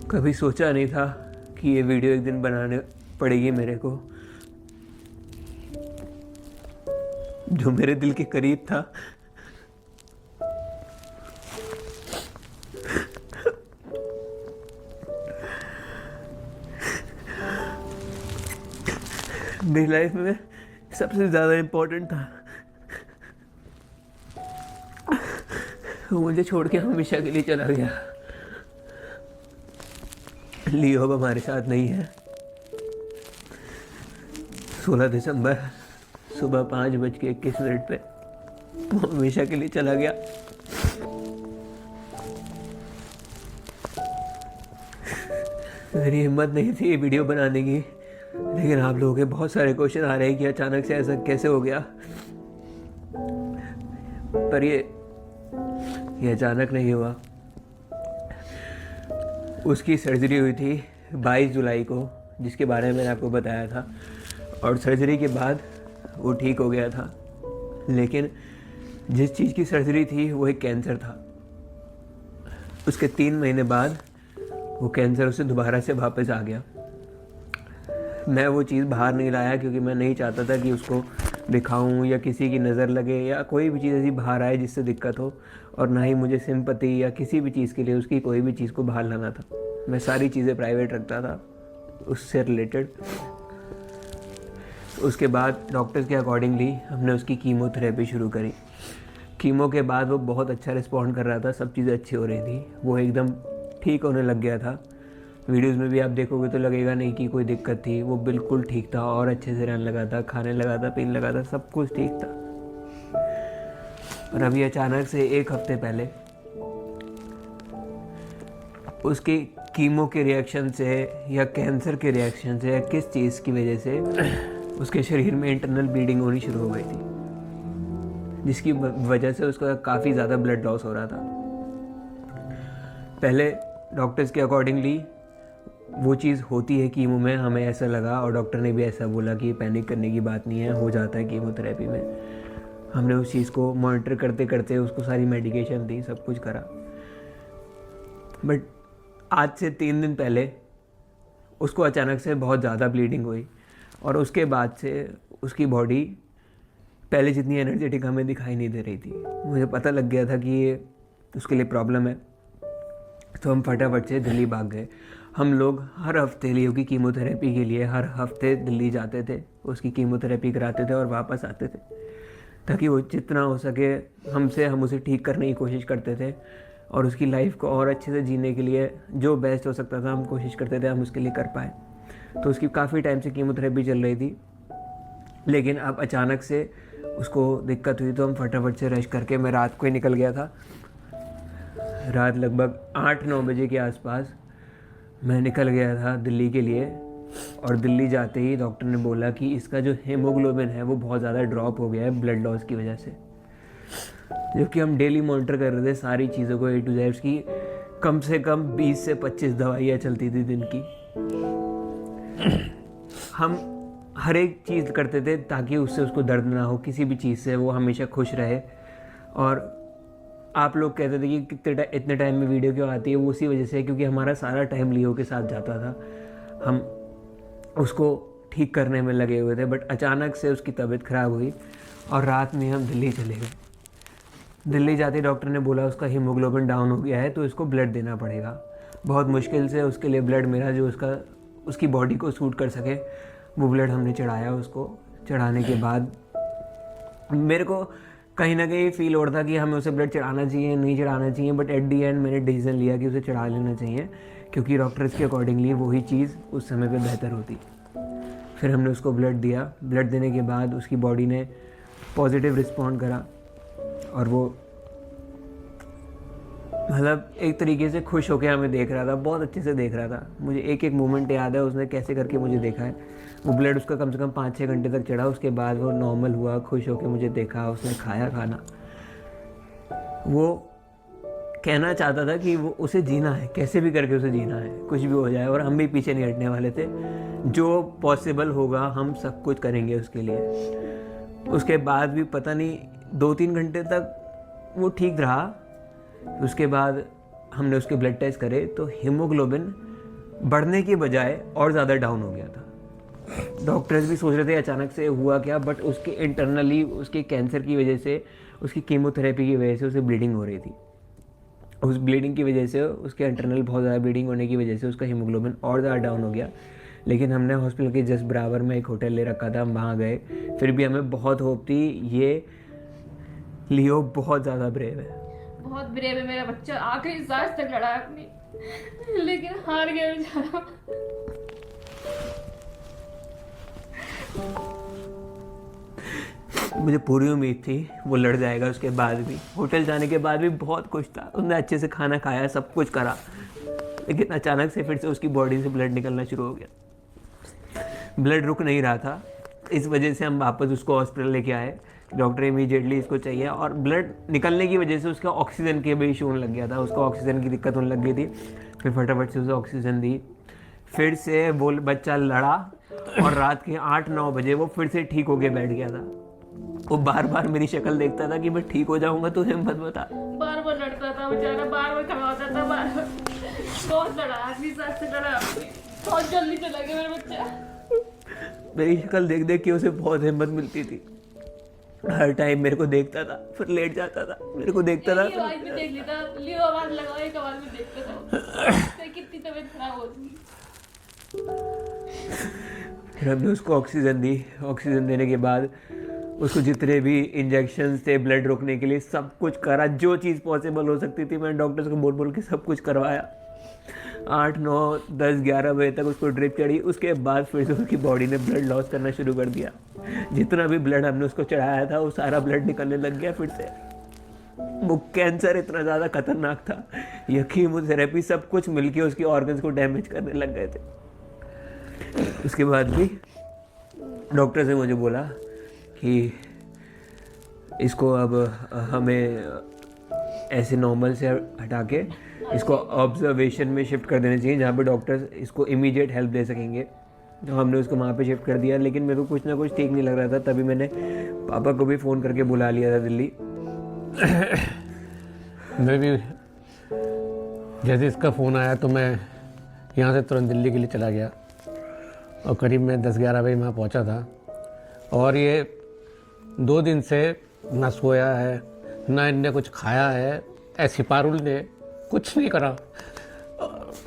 कभी सोचा नहीं था कि ये वीडियो एक दिन बनाने पड़ेगी मेरे को, जो मेरे दिल के करीब था। मेरी लाइफ में सबसे ज़्यादा इम्पोर्टेंट था। वो मुझे छोड़ के हमेशा के लिए चला गया। लियो अब हमारे साथ नहीं है। 16 दिसंबर सुबह 5:21 पे वो हमेशा के लिए चला गया। मेरी हिम्मत नहीं थी ये वीडियो बनाने की, लेकिन आप लोगों के बहुत सारे क्वेश्चन आ रहे हैं कि अचानक से ऐसा कैसे हो गया। पर ये अचानक नहीं हुआ। उसकी सर्जरी हुई थी 22 जुलाई को, जिसके बारे में मैंने आपको बताया था, और सर्जरी के बाद वो ठीक हो गया था। लेकिन जिस चीज़ की सर्जरी थी वो एक कैंसर था। उसके 3 महीने बाद वो कैंसर उसे दोबारा से वापस आ गया। मैं वो चीज़ बाहर नहीं लाया क्योंकि मैं नहीं चाहता था कि उसको दिखाऊं या किसी की नज़र लगे या कोई भी चीज़ ऐसी बाहर आए जिससे दिक्कत हो, और ना ही मुझे सिंपैथी या किसी भी चीज़ के लिए उसकी कोई भी चीज़ को बाहर लाना था। मैं सारी चीज़ें प्राइवेट रखता था उससे रिलेटेड। उसके बाद डॉक्टर्स के अकॉर्डिंगली हमने उसकी कीमोथेरेपी शुरू करी। कीमो के बाद वो बहुत अच्छा रिस्पॉन्ड कर रहा था, सब चीज़ें अच्छी हो रही थी, वो एकदम ठीक होने लग गया था। वीडियोज़ में भी आप देखोगे तो लगेगा नहीं कि कोई दिक्कत थी, वो बिल्कुल ठीक था और अच्छे से रहने लगा था, खाने लगा था, पीने लगा था, सब कुछ ठीक था। और अभी अचानक से 1 हफ्ते पहले उसकी कीमो के रिएक्शन से या कैंसर के रिएक्शन से या किस चीज़ की वजह से उसके शरीर में इंटरनल ब्लीडिंग होनी शुरू हो गई थी, जिसकी वजह से उसका काफ़ी ज़्यादा ब्लड लॉस हो रहा था। पहले डॉक्टर्स के अकॉर्डिंगली वो चीज़ होती है कीमो में, हमें ऐसा लगा, और डॉक्टर ने भी ऐसा बोला कि पैनिक करने की बात नहीं है, हो जाता है कीमोथेरेपी में। हमने उस चीज़ को मॉनिटर करते करते उसको सारी मेडिकेशन दी, सब कुछ करा। बट आज से 3 दिन पहले उसको अचानक से बहुत ज़्यादा ब्लीडिंग हुई, और उसके बाद से उसकी बॉडी पहले जितनी एनर्जेटिक हमें दिखाई नहीं दे रही थी। मुझे पता लग गया था कि ये उसके लिए प्रॉब्लम है, तो हम फटाफट से दिल्ली भाग गए। हम लोग हर हफ्ते लियो की कीमोथेरेपी के लिए हर हफ्ते दिल्ली जाते थे, उसकी कीमोथेरेपी कराते थे और वापस आते थे, ताकि वो जितना हो सके हम उसे ठीक करने की कोशिश करते थे, और उसकी लाइफ को और अच्छे से जीने के लिए जो बेस्ट हो सकता था हम कोशिश करते थे हम उसके लिए कर पाए। तो उसकी काफ़ी टाइम से कीमोथेरेपी चल रही थी, लेकिन अब अचानक से उसको दिक्कत हुई, तो हम फटाफट से रश करके, मैं रात को ही निकल गया था। रात लगभग 8-9 बजे के आसपास मैं निकल गया था दिल्ली के लिए, और दिल्ली जाते ही डॉक्टर ने बोला कि इसका जो हीमोग्लोबिन है वो बहुत ज़्यादा ड्रॉप हो गया है ब्लड लॉस की वजह से। जबकि हम डेली मॉनिटर कर रहे थे सारी चीज़ों को, A to Z की कम से कम 20 से 25 दवाइयाँ चलती थी दिन की। हम हर एक चीज़ करते थे ताकि उससे उसको दर्द ना हो, किसी भी चीज़ से वो हमेशा खुश रहे। और आप लोग कहते थे कि इतने टाइम में वीडियो क्यों आती है, वो उसी वजह से, क्योंकि हमारा सारा टाइम लियो के साथ जाता था, हम उसको ठीक करने में लगे हुए थे। बट अचानक से उसकी तबीयत ख़राब हुई और रात में हम दिल्ली चले गए। दिल्ली जाते डॉक्टर ने बोला उसका हीमोग्लोबिन डाउन हो गया है, तो इसको ब्लड देना पड़ेगा। बहुत मुश्किल से उसके लिए ब्लड मिला जो उसकी बॉडी को सूट कर सके, वो ब्लड हमने चढ़ाया। उसको चढ़ाने के बाद मेरे को कहीं ना कहीं फील हो रहा था कि हमें उसे ब्लड चढ़ाना चाहिए नहीं चढ़ाना चाहिए, बट एट दी एंड मैंने डिसीजन लिया कि उसे चढ़ा लेना चाहिए, क्योंकि डॉक्टर्स के अकॉर्डिंगली वही चीज़ उस समय पे बेहतर होती। फिर हमने उसको ब्लड दिया। ब्लड देने के बाद उसकी बॉडी ने पॉजिटिव रिस्पॉन्ड करा, और वो मतलब एक तरीके से खुश होकर हमें देख रहा था, बहुत अच्छे से देख रहा था। मुझे एक एक मोमेंट याद है उसने कैसे करके मुझे देखा है। वो ब्लड उसका कम से कम 5-6 घंटे तक चढ़ा, उसके बाद वो नॉर्मल हुआ, खुश होकर मुझे देखा, उसने खाया खाना। वो कहना चाहता था कि वो उसे जीना है, कैसे भी करके उसे जीना है, कुछ भी हो जाए, और हम भी पीछे नहीं हटने वाले थे। जो पॉसिबल होगा हम सब कुछ करेंगे उसके लिए। उसके बाद भी पता नहीं 2-3 घंटे तक वो ठीक रहा। उसके बाद हमने उसके ब्लड टेस्ट करे तो हीमोग्लोबिन बढ़ने की बजाय और ज़्यादा डाउन हो गया था। डॉक्टर्स भी सोच रहे थे अचानक से हुआ क्या, बट उसके इंटरनली उसके कैंसर की वजह से, उसकी कीमोथेरेपी की वजह से उसे ब्लीडिंग हो रही थी। उस ब्लीडिंग की वजह से, उसके इंटरनल बहुत ज़्यादा ब्लीडिंग होने की वजह से उसका हीमोग्लोबिन और ज़्यादा डाउन हो गया। लेकिन हमने हॉस्पिटल के जस्ट बराबर में एक होटल ले रखा था, हम वहाँ गए। फिर भी हमें बहुत होप थी, ये लियो बहुत ज़्यादा ब्रेव है, बहुत ब्रेव है मेरा बच्चा, आखिरी सांस तक लड़ा है अपनी, लेकिन हार गया बेचारा। मुझे पूरी उम्मीद थी वो लड़ जाएगा। उसके बाद भी, होटल जाने के बाद भी बहुत कुछ था, उसने अच्छे से खाना खाया, सब कुछ करा, लेकिन अचानक से फिर से उसकी बॉडी से ब्लड निकलना शुरू हो गया। ब्लड रुक नहीं रहा था। इस वजह से हम वापस उसको हॉस्पिटल लेके आए। डॉक्टर इमीडिएटली इसको चाहिए, और ब्लड निकलने की वजह से उसका ऑक्सीजन के भी इशू होने लग गया था, उसको ऑक्सीजन की दिक्कत होने लग गई थी। फिर फटाफट से उसे ऑक्सीजन दी, फिर से वो बच्चा लड़ा, और रात के 8-9 बजे वो फिर से ठीक होके बैठ गया था। वो बार बार मेरी शक्ल देखता था कि मैं ठीक हो जाऊंगा, तो हिम्मत बता। बार बार लड़ता था बेचारा, बार बार खड़ा होता था, बार बार बहुत लड़ा, आखिरी सांस तक लड़ा, बहुत जल्दी चला गया मेरा बच्चा। मेरी शक्ल देख देख के उसे बहुत हिम्मत मिलती थी। हर टाइम मेरे को देखता था, फिर लेट जाता था, मेरे को देखता था। आवाज भी देख लेता, लियो आवाज लगाओ, एक आवाज में देखता था कितनी तबीयत खराब होती। फिर हमने उसको ऑक्सीजन दी। ऑक्सीजन देने के बाद उसको जितने भी इंजेक्शन थे ब्लड रोकने के लिए, सब कुछ करा, जो चीज़ पॉसिबल हो सकती थी मैंने डॉक्टर्स को बोल बोल के सब कुछ करवाया। 8, 9, 10, 11 बजे तक उसको ड्रिप चढ़ी। उसके बाद फिर से उसकी बॉडी ने ब्लड लॉस करना शुरू कर दिया। जितना भी ब्लड हमने उसको चढ़ाया था वो सारा ब्लड निकलने लग गया फिर से। वो कैंसर इतना ज़्यादा खतरनाक था, ये कीमोथेरेपी सब कुछ मिलके उसके ऑर्गन्स को डैमेज करने लग गए थे। उसके बाद भी डॉक्टर ने मुझे बोला कि इसको अब हमें ऐसे नॉर्मल से हटा के इसको ऑब्जर्वेशन में शिफ्ट कर देना चाहिए, जहाँ पे डॉक्टर्स इसको इमीडिएट हेल्प दे सकेंगे। तो हमने उसको वहाँ पे शिफ्ट कर दिया, लेकिन मेरे को कुछ ना कुछ ठीक नहीं लग रहा था। तभी मैंने पापा को भी फ़ोन करके बुला लिया था दिल्ली। मैं भी जैसे इसका फ़ोन आया तो मैं यहाँ से तुरंत दिल्ली के लिए चला गया, और करीब मैं 10-11 बजे वहाँ पहुँचा था। और ये 2 दिन से ना सोया है, ना इनने कुछ खाया है, ऐसी पारुल ने कुछ नहीं करा।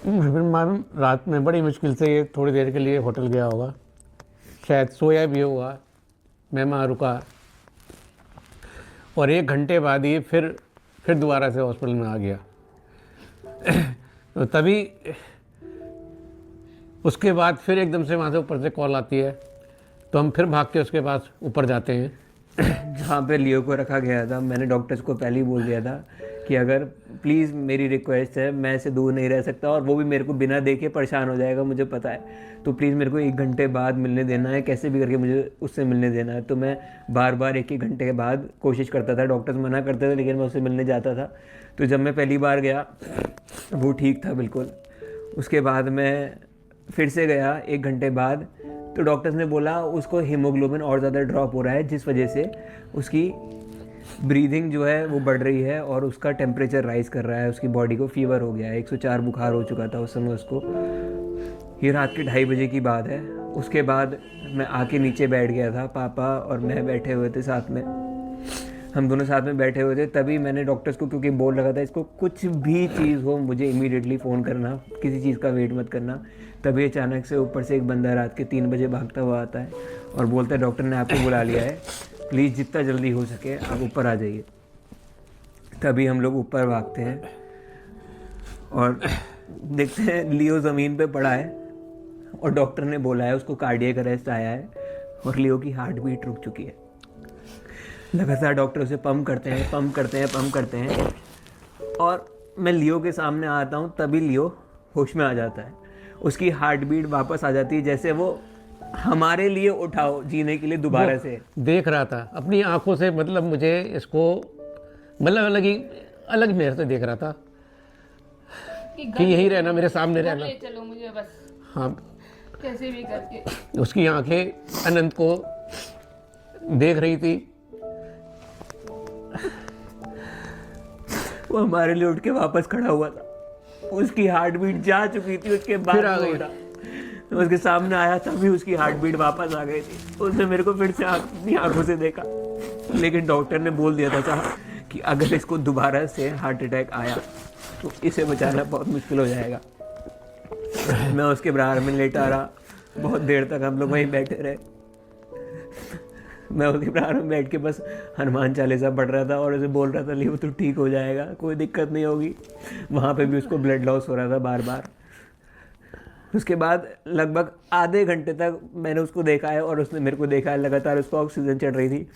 फिर मालूम रात में बड़ी मुश्किल से ये थोड़ी देर के लिए होटल गया होगा, शायद सोया भी होगा। मैं वहाँ रुका, और 1 घंटे बाद ही फिर दोबारा से हॉस्पिटल में आ गया। तो तभी उसके बाद फिर एकदम से वहाँ से ऊपर से कॉल आती है, तो हम फिर भाग के उसके पास ऊपर जाते हैं। जहाँ पे लियो को रखा गया था, मैंने डॉक्टर्स को पहले ही बोल दिया था कि अगर प्लीज़ मेरी रिक्वेस्ट है, मैं इससे दूर नहीं रह सकता, और वो भी मेरे को बिना देखे परेशान हो जाएगा, मुझे पता है। तो प्लीज़ मेरे को 1 घंटे बाद मिलने देना है, कैसे भी करके मुझे उससे मिलने देना है। तो मैं बार बार 1-1 घंटे के बाद कोशिश करता था, डॉक्टर्स मना करते थे, लेकिन मैं उससे मिलने जाता था। तो जब मैं पहली बार गया वो ठीक था बिल्कुल। उसके बाद मैं फिर से गया 1 घंटे बाद, तो डॉक्टर्स ने बोला उसको हीमोग्लोबिन और ज़्यादा ड्रॉप हो रहा है, जिस वजह से उसकी ब्रीदिंग जो है वो बढ़ रही है और उसका टेम्परेचर राइज कर रहा है, उसकी बॉडी को फीवर हो गया है। 104 बुखार हो चुका था उस समय उसको। ये रात के 2:30 बजे की बात है। उसके बाद मैं आके नीचे बैठ गया था, पापा और मैं बैठे हुए थे साथ में, हम दोनों साथ में बैठे हुए थे। तभी मैंने डॉक्टर्स को, क्योंकि बोल रखा था इसको कुछ भी चीज़ हो मुझे इमीडिएटली फ़ोन करना, किसी चीज़ का वेट मत करना। तभी अचानक से ऊपर से एक बंदा रात के 3 बजे भागता हुआ आता है और बोलता है डॉक्टर ने आपको बुला लिया है, प्लीज़ जितना जल्दी हो सके आप ऊपर आ जाइए। तभी हम लोग ऊपर भागते हैं और देखते हैं लियो ज़मीन पे पड़ा है, और डॉक्टर ने बोला है उसको कार्डियक अरेस्ट आया है और लियो की हार्ट बीट रुक चुकी है। लगातार डॉक्टर उसे पंप करते हैं, और मैं लियो के सामने आता हूँ, तभी लियो होश में आ जाता है। उसकी हार्ट बीट वापस आ जाती है, जैसे वो हमारे लिए उठाओ जीने के लिए दोबारा से देख रहा था अपनी आंखों से। मतलब मुझे इसको मतलब अलग मेरे से देख रहा था कि यही रहना, मेरे सामने रहना, ले चलो मुझे बस, हाँ कैसे भी करके। उसकी आंखें अनंत को देख रही थी। वो हमारे लिए उठ के वापस खड़ा हुआ था। उसकी हार्ट बीट जा चुकी थी, उसके बाद फिर आ वो गई। उठा। तो उसके सामने आया तभी उसकी हार्ट बीट वापस आ गई थी। उसने मेरे को फिर से अपनी आंखों से देखा, लेकिन डॉक्टर ने बोल दिया था साहब कि अगर इसको दोबारा से हार्ट अटैक आया तो इसे बचाना बहुत मुश्किल हो जाएगा। मैं उसके बराबर में लेटा रहा, बहुत देर तक हम लोग वहीं बैठे रहे। मैं उसके बराबर में बैठ के बस हनुमान चालीसा पढ़ रहा था और उसे बोल रहा था लियो तो ठीक हो जाएगा, कोई दिक्कत नहीं होगी। वहाँ पे भी उसको ब्लड लॉस हो रहा था बार बार। उसके बाद लगभग आधे घंटे तक मैंने उसको देखा है और उसने मेरे को देखा है, लगातार उसको ऑक्सीजन चढ़ रही थी।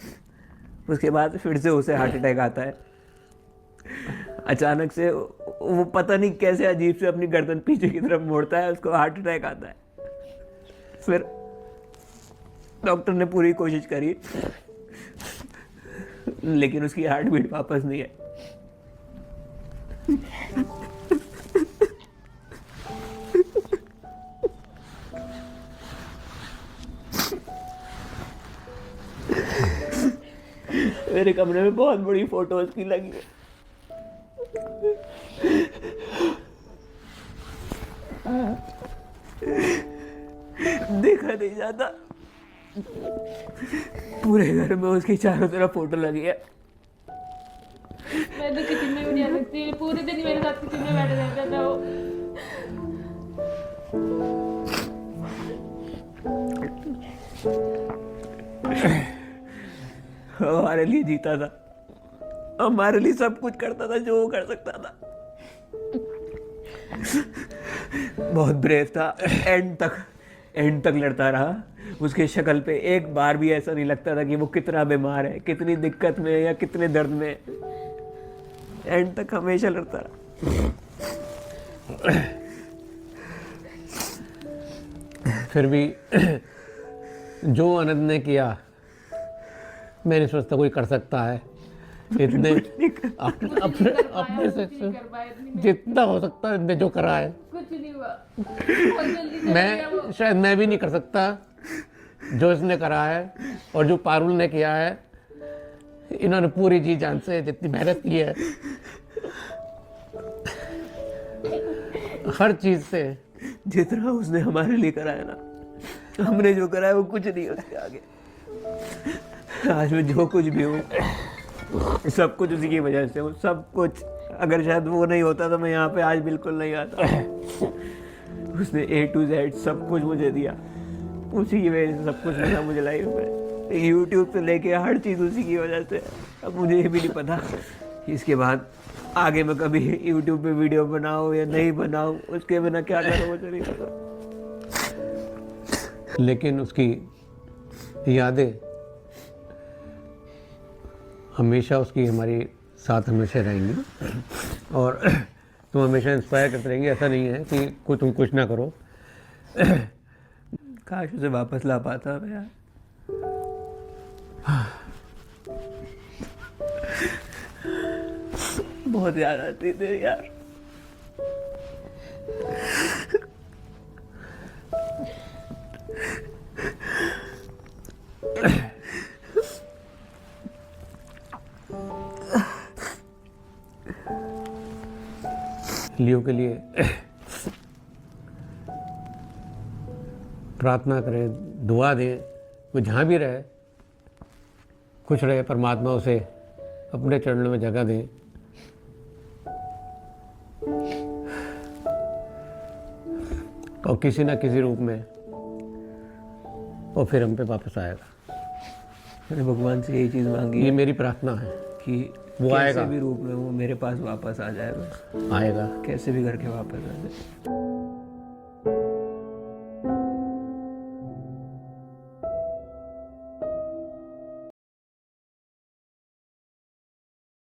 उसके बाद फिर से उसे हार्ट अटैक आता है। अचानक से वो पता नहीं कैसे अजीब से अपनी गर्दन पीछे की तरफ मोड़ता है, उसको हार्ट अटैक आता है। फिर डॉक्टर ने पूरी कोशिश करी, लेकिन उसकी हार्ट बीट वापस नहीं है। मेरे कमरे में बहुत बड़ी फोटोज की लगी है। देखा नहीं जाता, पूरे घर में उसकी चारों तरफ फोटो लगी है। मैं तो किचन में भी नहीं आ सकती, पूरे दिन मेरे साथ किचन में बैठा रहता था वो। हमारे लिए जीता था, हमारे लिए सब कुछ करता था जो वो कर सकता था। बहुत ब्रेव था, एंड तक लड़ता रहा। उसके शक्ल पे एक बार भी ऐसा नहीं लगता था कि वो कितना बीमार है, कितनी दिक्कत में है या कितने दर्द में है। एंड तक हमेशा लड़ता रहा। फिर भी जो आनंद ने किया मैं नहीं सोचता कोई कर सकता है। इतने अपने से कर पाए इतनी, जितना हो सकता है इनने जो करा है, कुछ नहीं हुआ। बहुत जल्दी चला गया वो। मैं शायद मैं भी नहीं कर सकता जो इसने करा है और जो पारुल ने किया है। इन्होंने पूरी जी जान से जितनी मेहनत की है, हर चीज से, जितना उसने हमारे लिए करा है ना, हमने जो करा है वो कुछ नहीं है उसके आगे। आज मैं जो कुछ भी हूँ सब कुछ उसी की वजह से हूँ, सब कुछ। अगर शायद वो नहीं होता तो मैं यहाँ पे आज बिल्कुल नहीं आता। उसने A to Z सब कुछ मुझे दिया, उसी की वजह से सब कुछ मिला मुझे लाइफ में। यूट्यूब से लेके हर चीज़ उसी की वजह से। अब मुझे ये भी नहीं पता कि इसके बाद आगे मैं कभी यूट्यूब पे वीडियो बनाऊँ या नहीं बनाऊँ, उसके बिना क्या करूँ मुझे नहीं पता। लेकिन उसकी यादें हमेशा उसकी हमारी साथ हमेशा रहेंगी और तुम हमेशा इंस्पायर करते रहेंगे। ऐसा नहीं है कि तुम कुछ ना करो। काश उसे वापस ला पाता मैं यार। बहुत याद आती थी यार। लियो के लिए प्रार्थना करें, दुआ दें। वो जहाँ भी रहे खुश रहे, परमात्मा उसे अपने चरणों में जगह दें। और किसी ना किसी रूप में वो फिर हम पे वापस आएगा। मैंने भगवान से यही चीज़ मांगी ये है मेरी प्रार्थना है कि वो कैसे आएगा। भी रूप में वो मेरे पास वापस आ जाए, बस आएगा। कैसे भी करके वापस आ जाए।